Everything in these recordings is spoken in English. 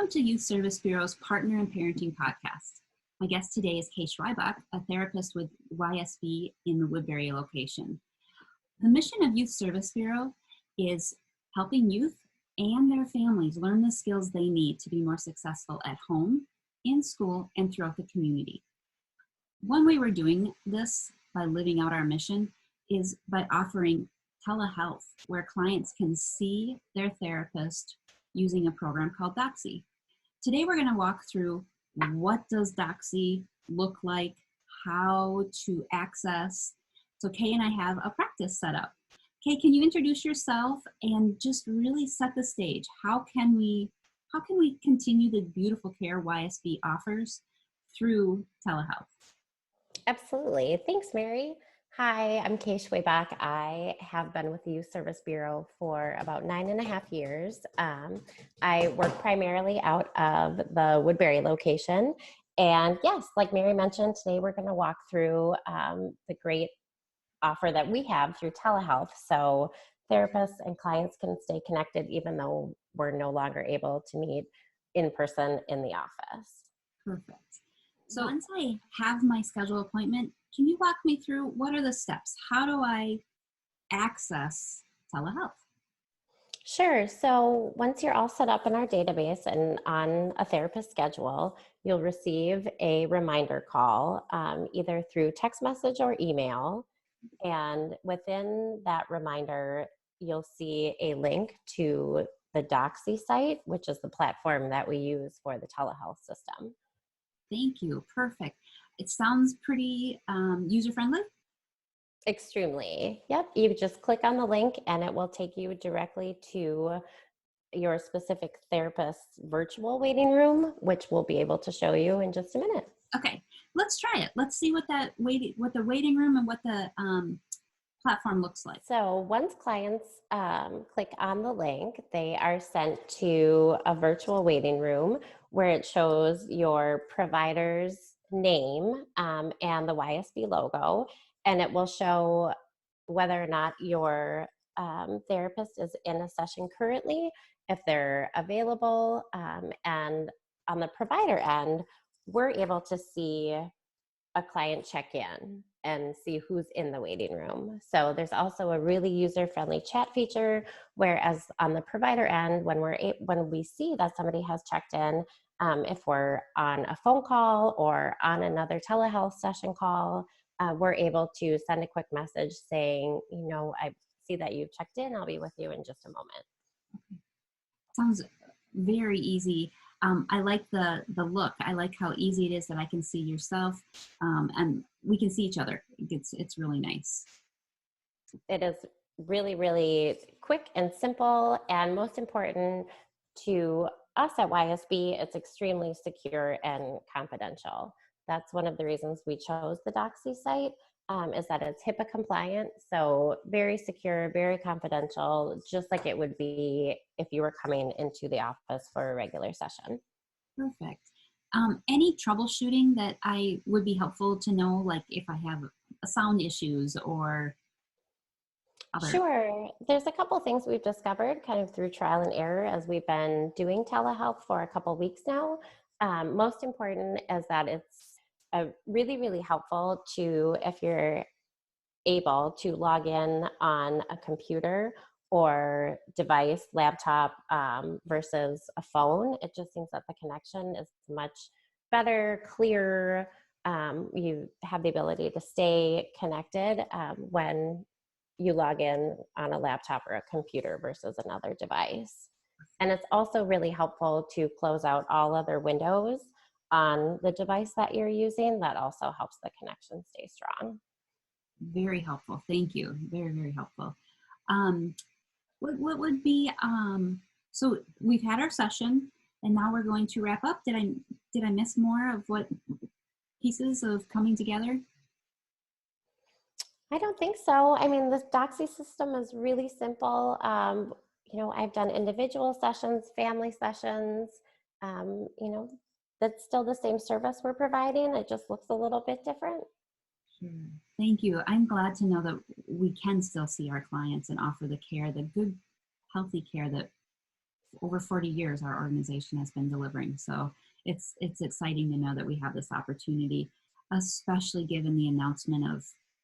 Welcome to Youth Service Bureau's Partner in Parenting podcast. My guest today is Kay Schwebach, a therapist with YSB in the Woodbury location. The mission of Youth Service Bureau is helping youth and their families learn the skills they need to be more successful at home, in school, and throughout the community. One way we're doing this by living out our mission is by offering telehealth, where clients can see their therapist using a program called Doxy. Today we're going to walk through what does Doxy look like, how to access. So Kay and I have a practice set up. Kay, can you introduce yourself and just really set the stage? How can we continue the beautiful care YSB offers through telehealth? Absolutely. Thanks, Mary. Hi, I'm Kay Schwebach. I have been with the Youth Service Bureau for about 9.5 years. I work primarily out of the Woodbury location. And yes, like Mary mentioned, today we're going to walk through the great offer that we have through telehealth. So therapists and clients can stay connected even though we're no longer able to meet in person in the office. Perfect. So once I have my scheduled appointment, can you walk me through what are the steps? How do I access telehealth? Sure. So once you're all set up in our database and on a therapist schedule, you'll receive a reminder call, either through text message or email. And within that reminder, you'll see a link to the Doxy site, which is the platform that we use for the telehealth system. Thank you. Perfect. It sounds pretty user-friendly. Extremely. Yep. You just click on the link and it will take you directly to your specific therapist's virtual waiting room, which we'll be able to show you in just a minute. Okay, let's try it. Let's see what the waiting room and what the platform looks like. So once clients click on the link, they are sent to a virtual waiting room where it shows your provider's name and the YSB logo, and it will show whether or not your therapist is in a session currently, if they're available, and on the provider end, we're able to see a client check in and see who's in the waiting room. So there's also a really user-friendly chat feature, whereas on the provider end, when we see that somebody has checked in, if we're on a phone call or on another telehealth session call, we're able to send a quick message saying, I see that you've checked in. I'll be with you in just a moment. Sounds very easy. I like the look. I like how easy it is that I can see yourself and we can see each other. It's really nice. It is really, really quick and simple, and most important to us at YSB, it's extremely secure and confidential. That's one of the reasons we chose the Doxy site, is that it's HIPAA compliant, so very secure, very confidential, just like it would be if you were coming into the office for a regular session. Perfect. Any troubleshooting that I would be helpful to know, like if I have sound issues or other? Sure. There's a couple things we've discovered kind of through trial and error as we've been doing telehealth for a couple weeks now. Most important is that it's really, really helpful if you're able to log in on a computer or device, laptop, versus a phone. It just seems that the connection is much better, clearer. You have the ability to stay connected when you log in on a laptop or a computer versus another device. And it's also really helpful to close out all other windows on the device that you're using. That also helps the connection stay strong. Very helpful. Thank you. Very, very helpful. What would be, so we've had our session and now we're going to wrap up. Did I miss more of what pieces of coming together? I don't think so. I mean, the Doxy system is really simple. I've done individual sessions, family sessions, that's still the same service we're providing. It just looks a little bit different. Sure. Thank you. I'm glad to know that we can still see our clients and offer the care, the good, healthy care that over 40 years our organization has been delivering. So it's exciting to know that we have this opportunity, especially given the announcement of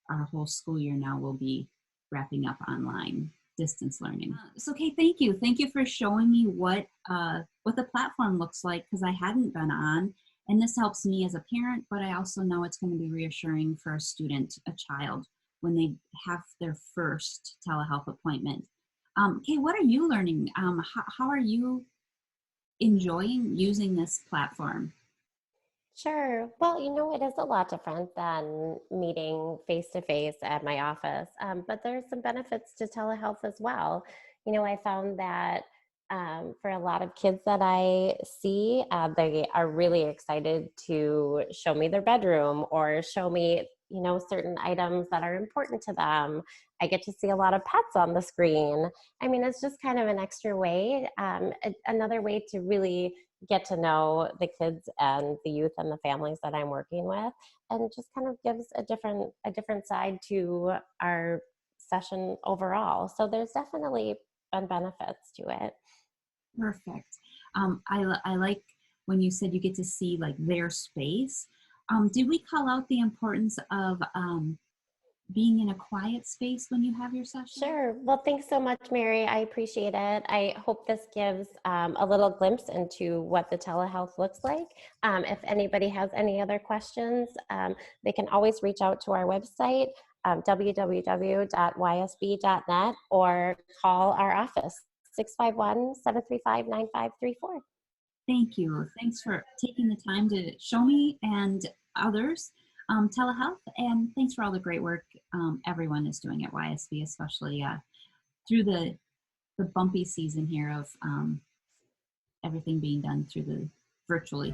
our whole school year now will be wrapping up online distance learning. So Kay, thank you. Thank you for showing me what the platform looks like, because I hadn't been on. And this helps me as a parent, but I also know it's going to be reassuring for a student, a child, when they have their first telehealth appointment. Kay, what are you learning? How are you enjoying using this platform? Sure. Well, it is a lot different than meeting face to face at my office, but there's some benefits to telehealth as well. I found that for a lot of kids that I see, they are really excited to show me their bedroom or show me, certain items that are important to them. I get to see a lot of pets on the screen. I mean, it's just kind of an extra way, another way to really get to know the kids and the youth and the families that I'm working with, and just kind of gives a different side to our session overall. So there's definitely been benefits to it. Perfect. I like when you said you get to see like their space. Did we call out the importance of being in a quiet space when you have your session? Sure. Well, thanks so much, Mary. I appreciate it. I hope this gives a little glimpse into what the telehealth looks like. If anybody has any other questions, they can always reach out to our website, www.ysb.net, or call our office, 651-735-9534. Thank you. Thanks for taking the time to show me and others telehealth, and thanks for all the great work everyone is doing at YSB, especially through the bumpy season here of everything being done through the virtually.